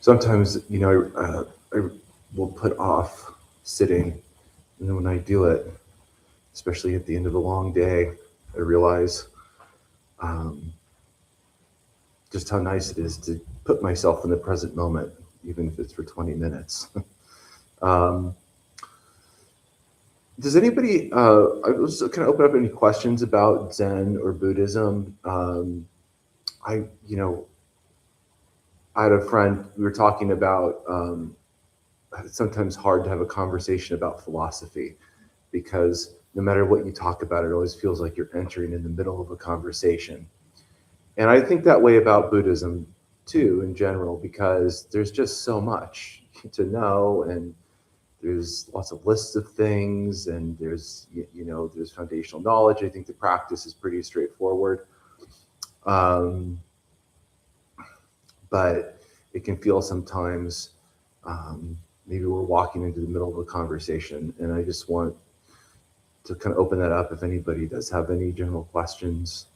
sometimes, I will put off sitting, and then when I do it, especially at the end of a long day, I realize um, just how nice it is to put myself in the present moment, even if it's for 20 minutes. um, does anybody, I was kind of open up any questions about Zen or Buddhism? I, you know, I had a friend, we were talking about it's sometimes hard to have a conversation about philosophy because no matter what you talk about, it always feels like you're entering in the middle of a conversation. And I think that way about Buddhism too, in general, because there's just so much to know, and there's lots of lists of things, and there's foundational knowledge. I think the practice is pretty straightforward, um, but it can feel sometimes maybe we're walking into the middle of a conversation, and I just want to kind of open that up if anybody does have any general questions.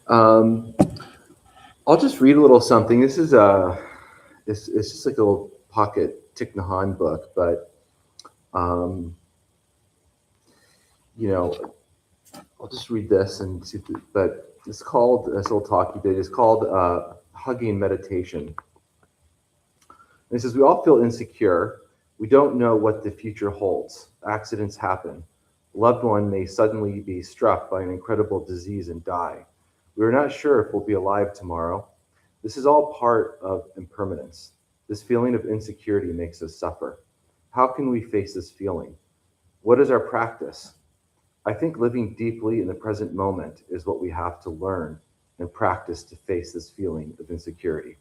Um, I'll just read a little something. This is it's just like a little pocket Thich Nhat Hanh book, but um, you know, I'll just read this and see. But it's called, this little talk he did is called Hugging Meditation. And it says, we all feel insecure. We don't know what the future holds. Accidents happen. A loved one may suddenly be struck by an incredible disease and die. We are not sure if we'll be alive tomorrow. This is all part of impermanence. This feeling of insecurity makes us suffer. How can we face this feeling? What is our practice? I think living deeply in the present moment is what we have to learn and practice to face this feeling of insecurity.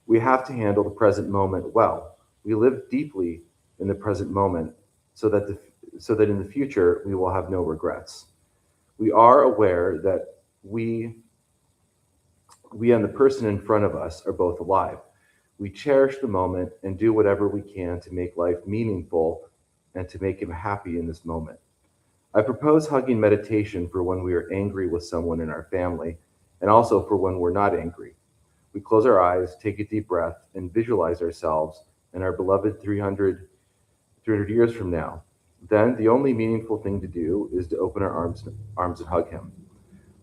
We have to handle the present moment well. We live deeply in the present moment so that so that in the future we will have no regrets. We are aware that we and the person in front of us are both alive. We cherish the moment and do whatever we can to make life meaningful and to make him happy in this moment. I propose hugging meditation for when we are angry with someone in our family and also for when we're not angry. We close our eyes, take a deep breath, and visualize ourselves and our beloved 300 years from now. Then the only meaningful thing to do is to open our arms and hug him.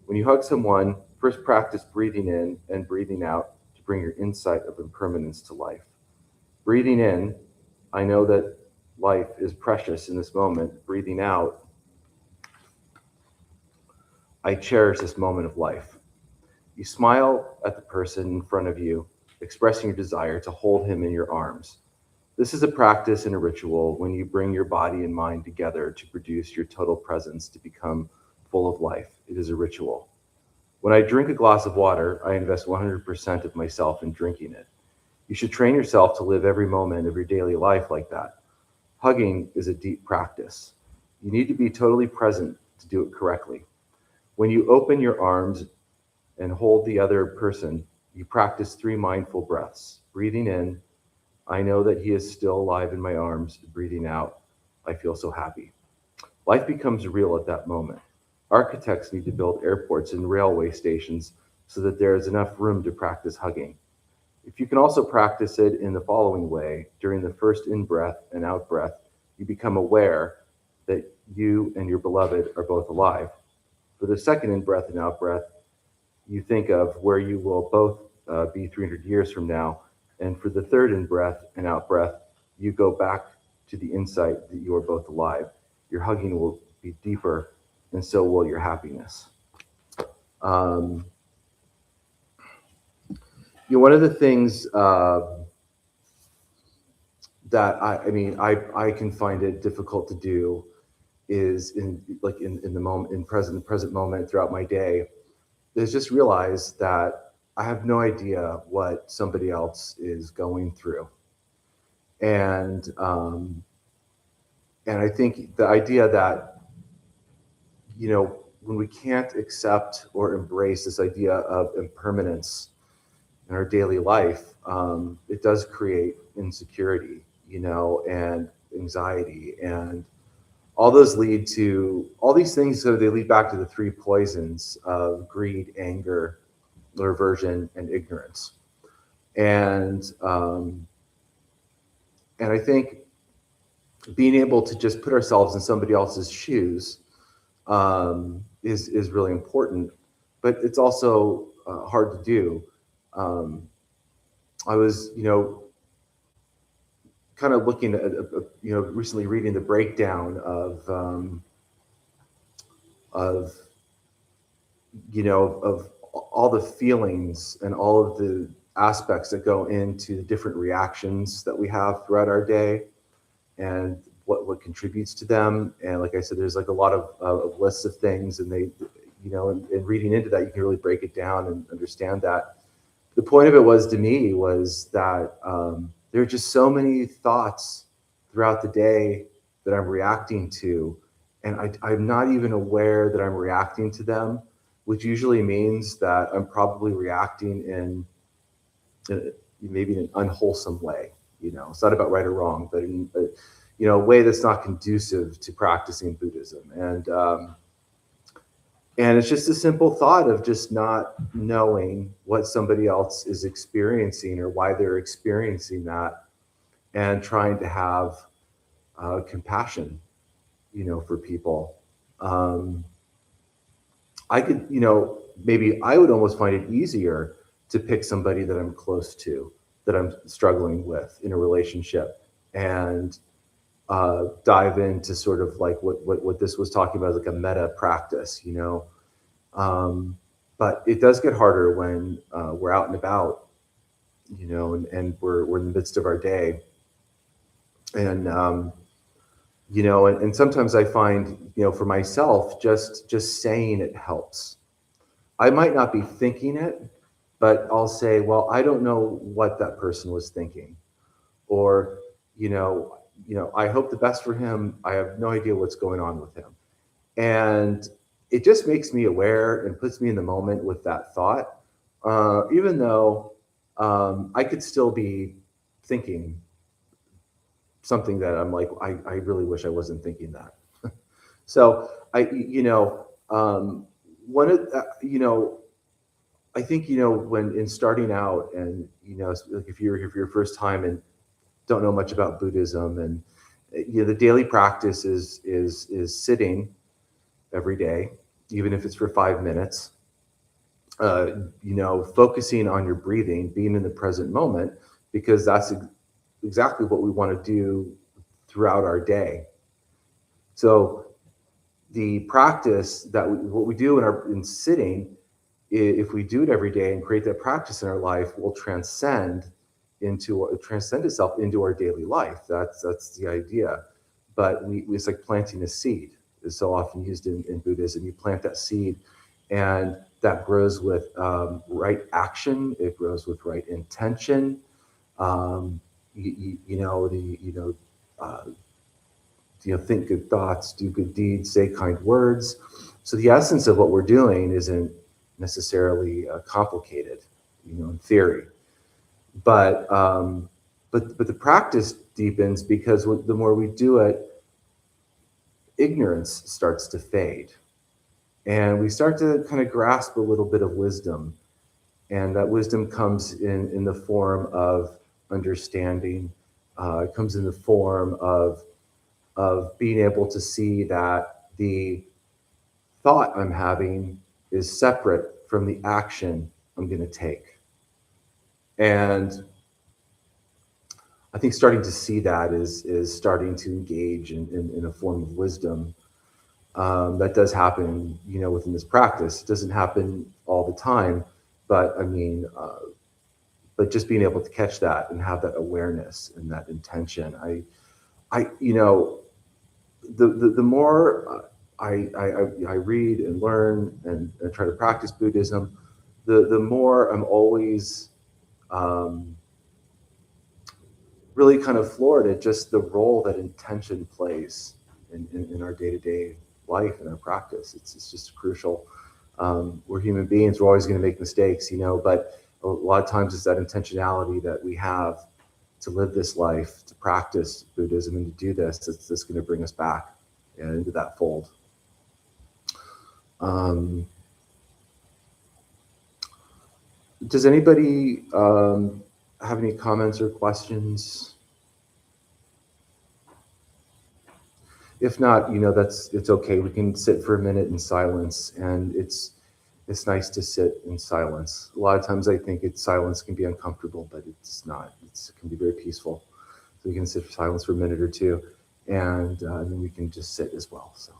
When you hug someone, first practice breathing in and breathing out to bring your insight of impermanence to life. Breathing in, I know that life is precious in this moment. Breathing out, I cherish this moment of life. You smile at the person in front of you, expressing your desire to hold him in your arms. This is a practice and a ritual when you bring your body and mind together to produce your total presence to become full of life. It is a ritual. When I drink a glass of water, I invest 100% of myself in drinking it. You should train yourself to live every moment of your daily life like that. Hugging is a deep practice. You need to be totally present to do it correctly. When you open your arms and hold the other person, you practice 3 mindful breaths. Breathing in, I know that he is still alive in my arms. Breathing out, I feel so happy. Life becomes real at that moment. Architects need to build airports and railway stations so that there is enough room to practice hugging. If you can also practice it in the following way, during the first in breath and out breath, you become aware that you and your beloved are both alive. For the second in breath and out breath, you think of where you will both be 300 years from now. And for the third in breath and out breath, you go back to the insight that you are both alive. Your hugging will be deeper, and so will your happiness. Um, One of the things that I can find it difficult to do is in the moment, the present moment throughout my day, is just realize that I have no idea what somebody else is going through, and um, and I think the idea that when we can't accept or embrace this idea of impermanence in our daily life, it does create insecurity, and anxiety, and all those lead to all these things. So they lead back to the three poisons of greed, anger, aversion, and ignorance. And I think being able to just put ourselves in somebody else's shoes is really important, but it's also hard to do. I was, kind of looking at, recently reading the breakdown of all the feelings and all of the aspects that go into the different reactions that we have throughout our day, and what contributes to them. And like I said, there's like a lot of lists of things, and they, and reading into that, you can really break it down and understand that. The point of it was, to me, was that there are just so many thoughts throughout the day that I'm reacting to, and I'm not even aware that I'm reacting to them, which usually means that I'm probably reacting in maybe in an unwholesome way. It's not about right or wrong, but in a way that's not conducive to practicing Buddhism. And it's just a simple thought of just not knowing what somebody else is experiencing or why they're experiencing that, and trying to have compassion, for people. I could, maybe I would almost find it easier to pick somebody that I'm close to, that I'm struggling with in a relationship, and dive into sort of like what this was talking about, like a meta practice, but it does get harder when we're out and about, and we're in the midst of our day, and and sometimes I find, for myself, just saying it helps. I might not be thinking it, but I'll say, well, I don't know what that person was thinking, or I hope the best for him. I have no idea what's going on with him. And it just makes me aware and puts me in the moment with that thought, even though I could still be thinking something that I'm like, I really wish I wasn't thinking that. So one of I think, when in starting out, and, like if you're your first time and don't know much about Buddhism, and the daily practice is sitting every day, even if it's for 5 minutes, focusing on your breathing, being in the present moment, because that's exactly what we want to do throughout our day. So the practice what we do in sitting, if we do it every day and create that practice in our life, will transcend itself into our daily life. That's the idea. But it's like planting a seed, is so often used in Buddhism. You plant that seed, and that grows with right action. It grows with right intention. Think good thoughts, do good deeds, say kind words. So the essence of what we're doing isn't necessarily complicated, in theory, but the practice deepens, because the more we do it, ignorance starts to fade, and we start to kind of grasp a little bit of wisdom, and that wisdom comes in the form of understanding. It comes in the form of being able to see that the thought I'm having is separate from the action I'm going to take. And I think starting to see that is starting to engage in a form of wisdom. That does happen, within this practice. It doesn't happen all the time, but but just being able to catch that and have that awareness and that intention. The more I read and learn and try to practice Buddhism, the more I'm always really kind of floored at just the role that intention plays in our day-to-day life and our practice. It's just crucial. We're human beings. We're always going to make mistakes, but a lot of times it's that intentionality that we have to live this life, to practice Buddhism, and to do this, that's going to bring us back. and into that fold. Does anybody have any comments or questions? If not, it's okay. We can sit for a minute in silence, and it's nice to sit in silence. A lot of times I think silence can be uncomfortable, but it's not. It can be very peaceful. So we can sit in silence for a minute or two, and then we can just sit as well. So.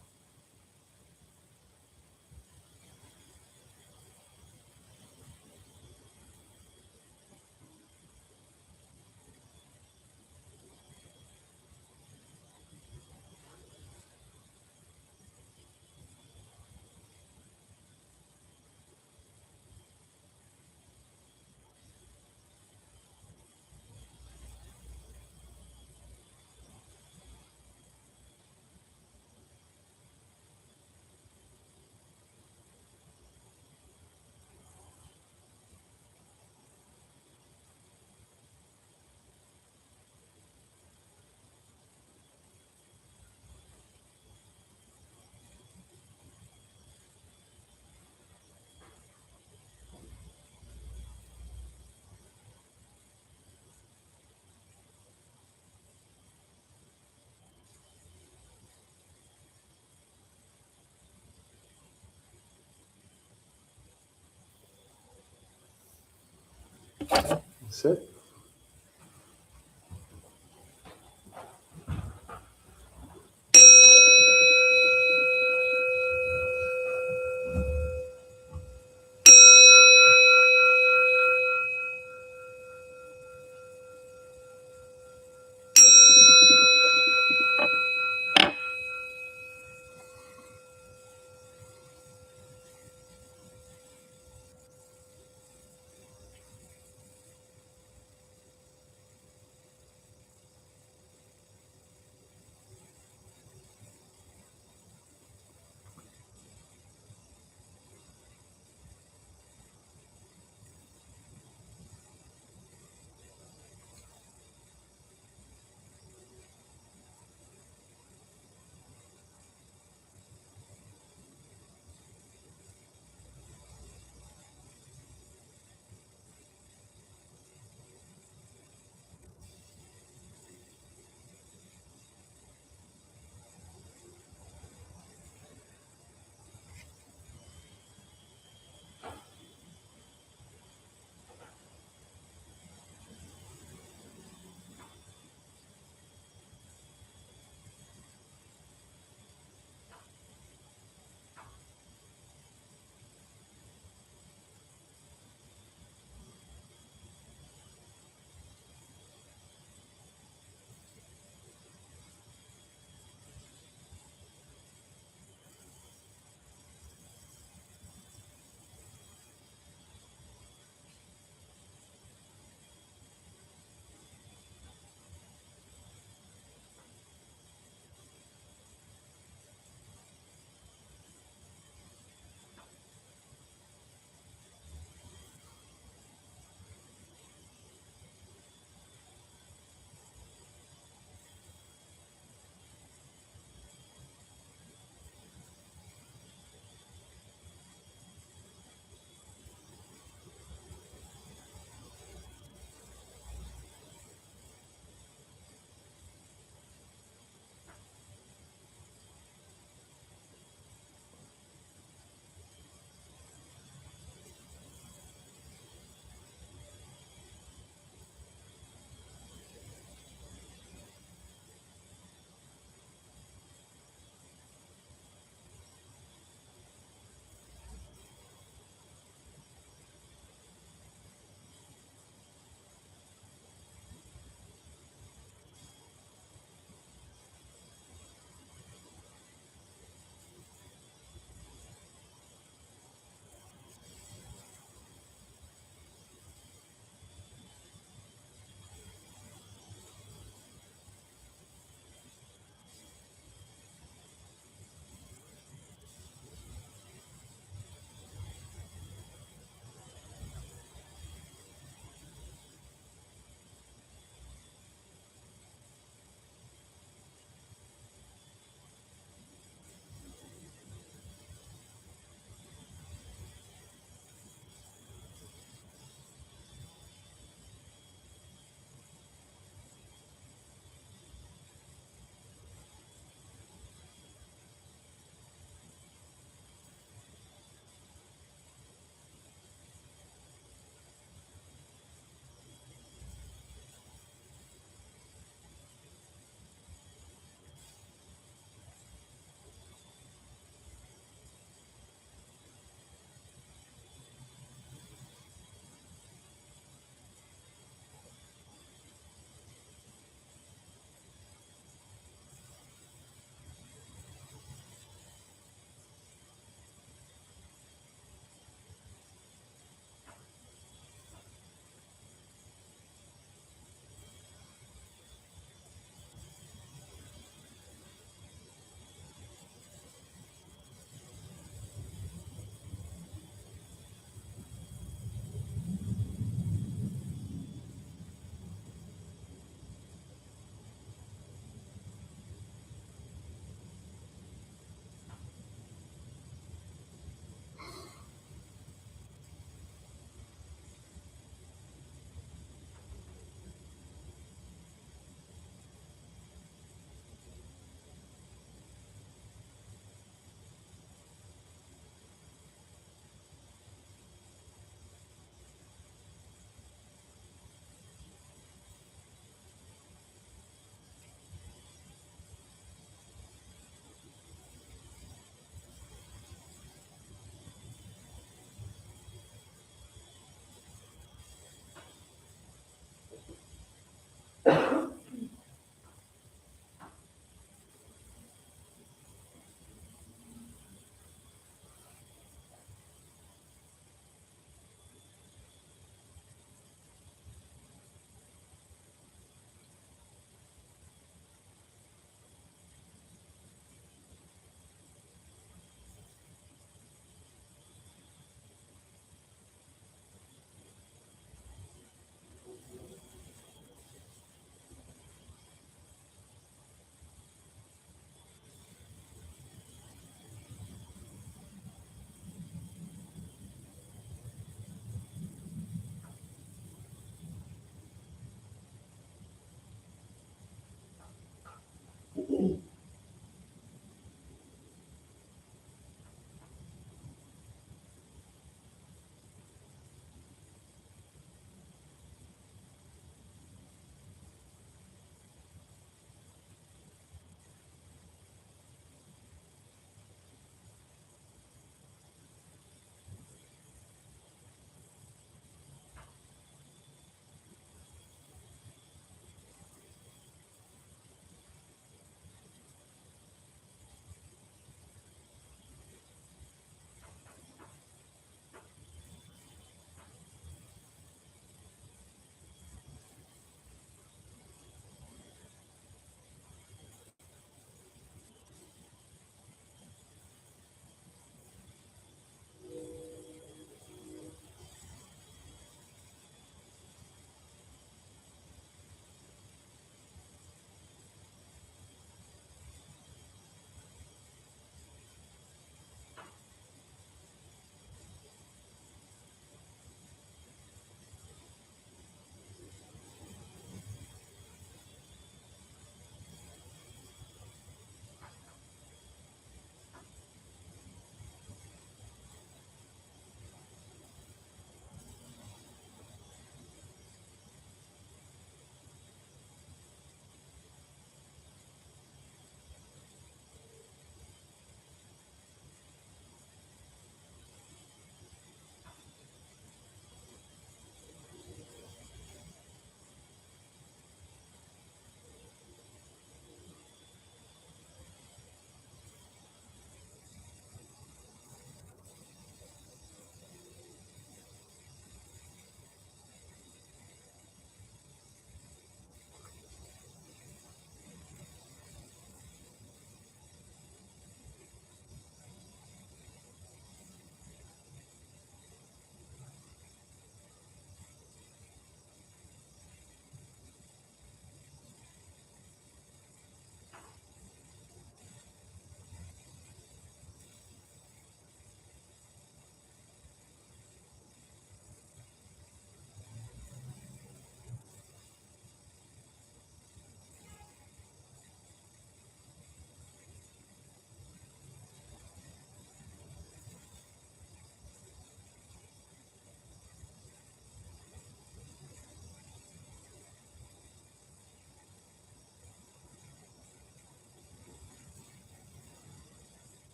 Sit.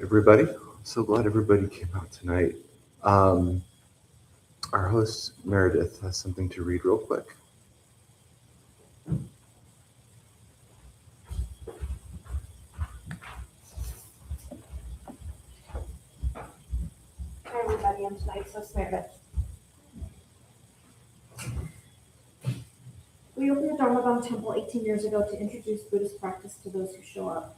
everybody. So glad everybody came out tonight. Our host, Meredith, has something to read real quick. Hi everybody, I'm tonight's host Meredith. We opened the Dharmabumtemple 18 years ago to introduce Buddhist practice to those who show up.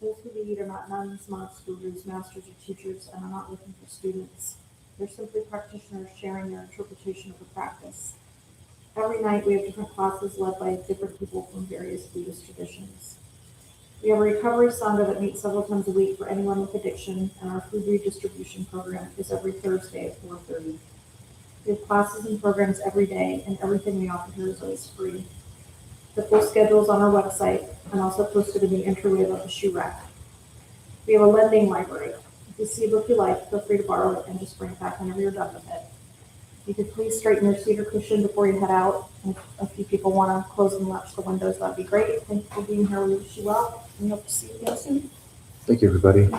Those who lead are not nuns, monks, gurus, masters, or teachers, and are not looking for students. They're simply practitioners sharing their interpretation of the practice. Every night we have different classes led by different people from various Buddhist traditions. We have a recovery sangha that meets several times a week for anyone with addiction, and our food redistribution program is every Thursday at 4:30. We have classes and programs every day, and everything we offer here is always free. The full schedule is on our website and also posted in the entryway of the shoe rack. We have a lending library. If you see a book you like, feel free to borrow it and just bring it back whenever you're done with it. You could please straighten your seat or cushion before you head out. And if a few people want to close and latch the windows, that'd be great. Thank you for being here. We wish you well, and hope to see you again soon. Thank you, everybody.